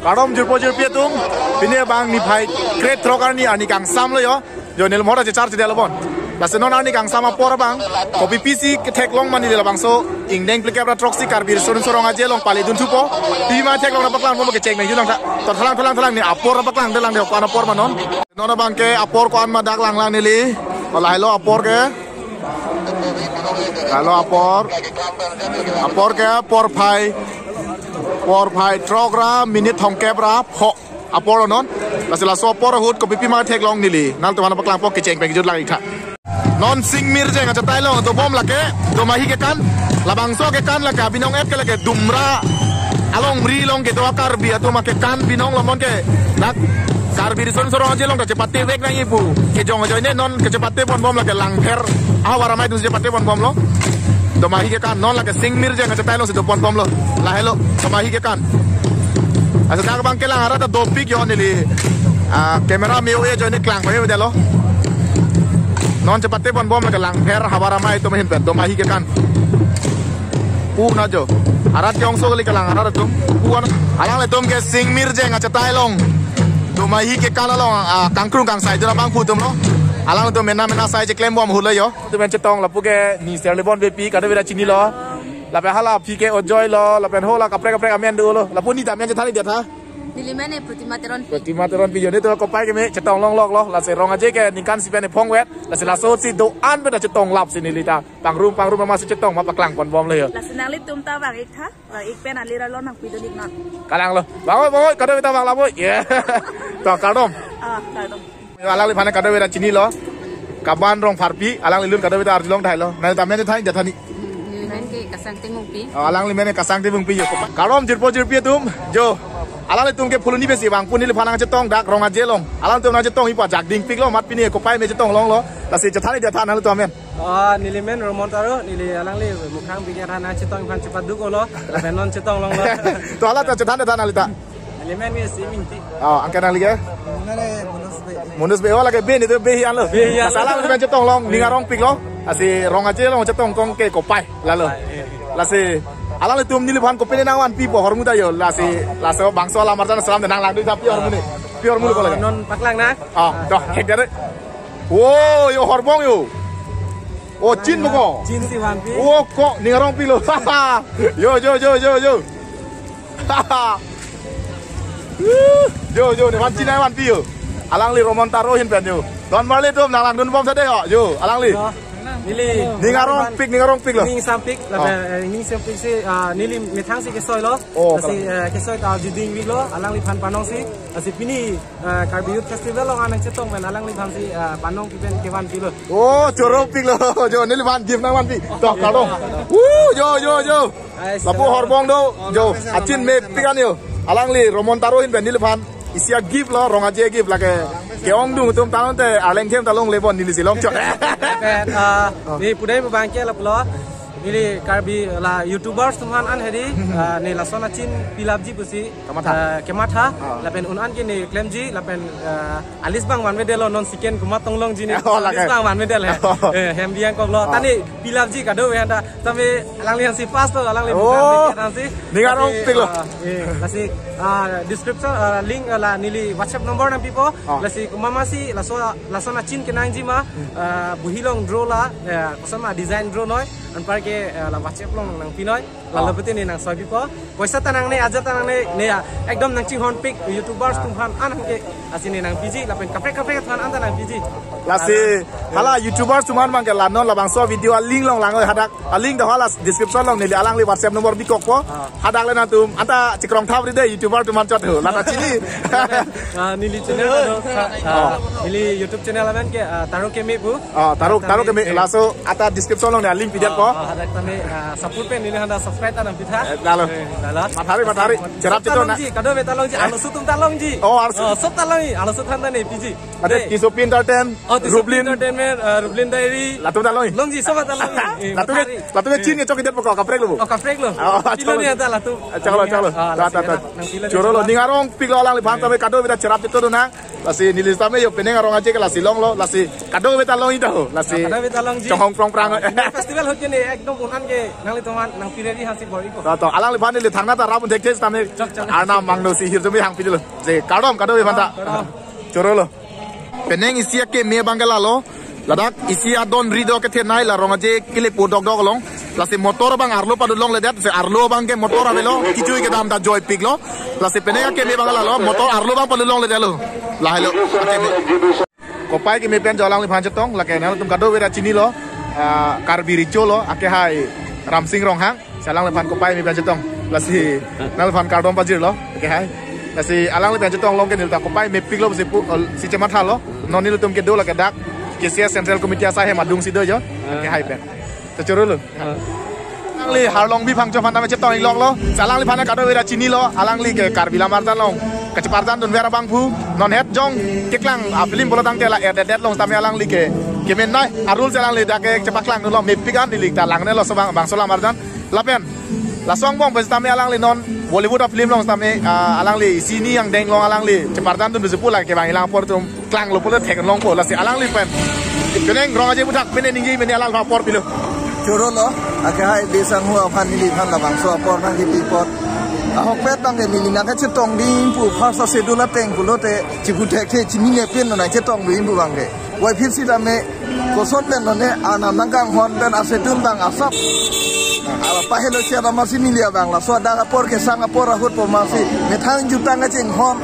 Kadom jurpo jurpia tum. Pini bang ni phai great thrower ni ani kang sam lo yo. Jo nil mora je charge de lobon. Lase non ani kang sama por bang. Kopi PC tek long mani de bang so ingdeng plike bra troxi karbir sorun sorong aje long pali dun tupo. Pi ma tek long napaklang mo ke ceng nang julang ta. To thalang ni apor napaklang de lang de ko apor manon. Non bang ke apor ko an ma dak lang ni li. Olah hello apor ke. Kalau apor ke por phai trogra minute thong kebra pho apor non la so por hut ko pipi ma thek long nili nal to mana paklang pok ke cheng pe jut lang ikha non sing mir je nga chatai long to bom la ke to mahi ke kan labang so ke kan la ka binong et ke la ke dumra along ri long ke to akar bi to ma ke kan binong lomon ke nak karbi son sorong aja long kecepatnya wek nang ibu ke jong aja ini non kecepatnya bon bom la ke langher waramai tu kecepatnya bon bom lo domahi ke kan non la ke singmir je ngacetai lo situ bon bom lo la hello domahi ke kan asa dak bang ke lang ara ta dopik yo nili kamera meu ye jo ni klang bae de lo non cepatnya bon bom la ke langher waramai tu mehin pen domahi ke kan na jo arat jong so li ke lang ara tum alang le tum ke singmir je ngacetai long domahi ke kan lo kangkrung kang sai jora bang putum lo alang tu mena sai je claim bom hul yo tu men chetong la puke ni ser le bon bepi kada vera chini lo la pe hala pike ojoy lo la pen hola kapre amen do lo la puni ta men je thani dia tha nili mene Protima teron pi yo ni to ko pai ke me chetong long lok lo la se rong aje ke nikan si pen phong wet la se la so si do an pe da chetong lap si ni lita pang rum ma si chetong ma paklang bon bom le yo la senang li tum ta bang ik tha la ik pen ali ra lo nang pi do nik non kalang lo boy kada ta bang la boy ye to kadom kadom alang li phane kada vera chini lo kaban rong farpi alang li lun kada vera arjulong thai lo na ta men je thai ja thani ni men ke kasang tengung pi alang li men kasang tengung pi yo kadom jirpo tum jo alang li tum ke phuluni besi bang puni li phanang chetong dak rong aje long alang tum na chetong ipa jak ding pik lo mat pini ko pai me chetong long lo la si ja thani ja than halu to men nili men romontaro nili alang li mukhang bikin rana chetong phan cepat duko lo benon chetong long lo to ala ta chethan ta alita nili men ni siminti angkan ali ke munus be wala ke be ni to be hian lo salah men chetong long ningarong pik lo asi rong aje long chetong kong ke ko pai la lo la si alang le tum ni le phan ko pele nangwan pi po hormu da yo la so bangso la marjan salam de nang lang du ta pi hormu ni ko la non paklang na do hek de yo horbong yo chin mo ko chin si wan pi ko ningarong pi lo yo yo ne wan chin ai wan pi yo alang li romontaro hin pen yo don marle tum nang lang dun bom sa de yo alang li nili ningarong pik lo ning sampik la ning sampik si nili methang si ke soy lo si ke soy ta jiding wi lo alang li phan panong si asi pini karbiyut festival lo anang chetong men alang li phan si panong ki ben ke wan pi lo choro pik lo jo nili phan gim nang wan pi to kadong yo lapu horbong do jo achin me pikan yo alang li romontaro hin ben nili phan isia give lo rong aje give la ke ong dung tum tan te aleng them talong lebon nili silong chot ni pudai bangke la plo nili karbi la youtubers tuman an hedi ni la sona chin pilabji pusi kematha la pen unan ke ni claimji la pen alis bang wan medel non siken kuma tonglong ji ni alis bang wan medel hem biang kok lo tani pilabji ka do handa tame alang lian si pas to alang le bukan si ningarong pik lo la si description link la nili whatsapp number na pipo la si mama si la sona chin ke nang ji ma buhilong draw la sama design draw noi an par ke la whatsapp long nang pinoi la lebeti ni nang soi pipo poisa tanang ne aja tanang ne ekdom nang ching hon pik youtubers tumhan an ke asini nang piji la pen kapre than an nang piji la si hala youtubers tuman mang ke lanon la bang so video link long lang hadak link da hala description long ni alang li whatsapp number bikok po hadak le na tum anta cikrong thab ri de youtuber tuman chot ho la ta chini nili channel nili youtube channel amen ke taro ke me bu taro ke me la so ata description long ni link pijat po hadak tame support pe nili handa subscribe tanam pitha lalo matari cerap cito na kado betalong ji alu sutum talong ji alu sot talong alu sut handa ne piji ada Kisopin Tarten, Rublin, Rublin Diary, Latu Daloi. Longji sama talong. Latu Chin yang cokidat pokok kaprek lu. Oh kaprek lo. Kilo ni ada latu. Calo. Curo lo ningarong piglo alang lipan tapi kado beta cerap itu tu na. Lasi nilis tame yo peneng arong aja ke lasi long lo, lasi kado beta long itu. Lasi. Kado beta long ji. Chong prong prang. Festival hoje ni ekdom unan ke nang litoman nang pireri hasi bori ko. Tahu alang lipan ni thangna ta rapun dekte tame. Arna mangno si hir jumi hang pidilo. Je kado lipan ta. Curo lo. Peneng isi ke me bangala lo. Ladak isi adon rido ke tenai la rong aje kile podok dog long. Lasi motor bang arlo padu long ledat se arlo bang ke motor avelo kicui ke dam da joy piglo. Lasi peneng ke me bangala lo motor arlo bang padu long ledat lo. La hello. Kopai ke me pen jolang li phan chetong la ke na tum kado wera chini lo. Karbiri cholo ake hai ramsing rong hang salang li phan kopai me pen chetong. Lasi nal phan kardom pajir lo ake hai. Lasi alang li pen chetong long ke nil ta kopai me piglo si cemat halo. Nonil tum ke do la ke dak KCS Central Committee saya madung sido jo ke hai pen tercuru lu alang li harlong bi phang cho phan ta chetong long lo salang li phan ka do wera chini lo alang li ke karbila martan long kecepatan dun vera bangpu non het jong keklang film bola tang tela edet long tame alang li ke men nai arul salang li dak ke cepaklang lo me pigan ni li ta lang ne lo sobang bang sola martan lapen la song bong bes tame alang li non Bollywood film long tame alang li sini yang deng long alang li cepatan dun besu pula ke bang ilang por tum klang lo pula thek long po la si alang li pen keneng rong aje budak mene ningi mene alang por pilo curo lo aga hai desang hua phan ni phan la bang so por nang di por ahok pet bang ke ni na ka chetong ding pu phasa sedula teng pu lo te chibu thek the chimi ne pen na chetong ding pu bang ke wai phit si da me ko son ben no ne ana nangang hon ben asedun bang asap ala pahelo sia da masih milia bang la so da por ke sang por ahut po masih me thang jutang ka ching hon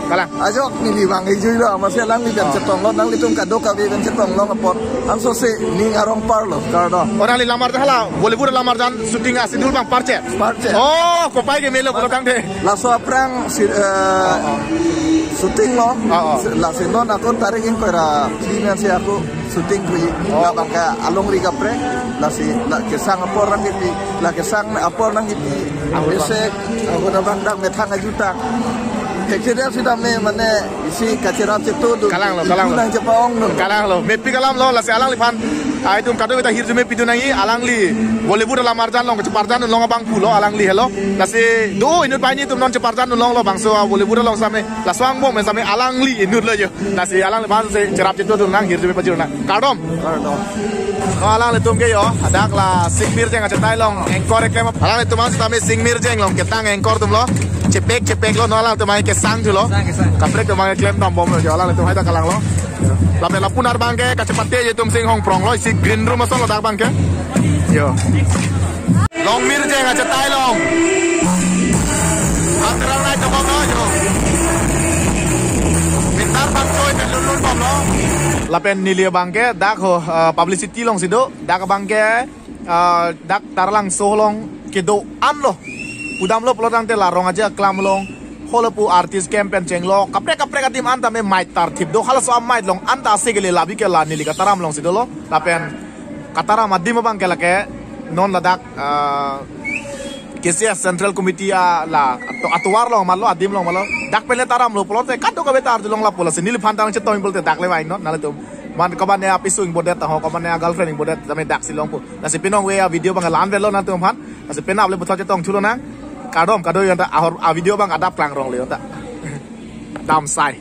kalang ajok ni li bang i jui lo masih lang li ben chetong lo nang li tum ka do ka ben chetong lo ngapor am so se ni arong par lo kardo orang li lamar hala Bollywood lamar jan shooting asidul bang parche oh kopai ke melo bolotang de la so prang shooting lo la se non aku tarik in ko ra klimen se aku shooting ku la bang ka along ri ka pre la si la ke sang apor nang iti la ke sang apor nang iti ese aku na bang dang me thang ajutang Heksedia sudah me mane isi kacirat itu kalang lo nang Jepang no kalang lo mepi kalam lo la se alang li phan ai tum kado kita hirjume pidu nangi alang li Bollywood la marjan long ceparjan long bang pulo alang li hello la se do inut pani tum non ceparjan long lo bang so Bollywood long same la swang bom same alang li inut lo jo la se alang li phan se cerap itu tum nang hirjume pajir na kadom no alang li tum ke yo adak la singmir jeng acetai long engkor eklem alang li tum same singmir jeng long ketang engkor tum lo cepek lo no alang tum ai ke sang tu lo kaprek tum ai klem tam bom lo jo alang li tum hai ta kalang lo lape la punar bangke kacepate ye tum sing hong prong lo si green room asong lo dak bangke yo long mir jeng acetai long atrang nai to bom lo yo mintar bang coy te lulun bom lo lapen nilia bangke dak ho publicity long sido dak bangke dak tarlang sohlong kedo an lo udam lo pelotang te larong aja klam long holopu artis campaign cenglo kapre tim anta me mic tar tip do halas am mic long anta segele labi ke la nili kataram long sido lo lapen kataram adim bang ke lake non ladak KCS Central Committee la atuar long malo adim long malo dak pele taram lo pelote kado ka betar long la pola senili pantang chetong bolte dak le wain no nale tum man kaban ne apisuing bodet ta ho kaban ne girlfriend ing bodet tame dak silong pu na se pinong we video bang lan velo na tum phan na se penap le botol chetong chulo na kadom kado yanta a video bang adap klang rong le yanta dam sai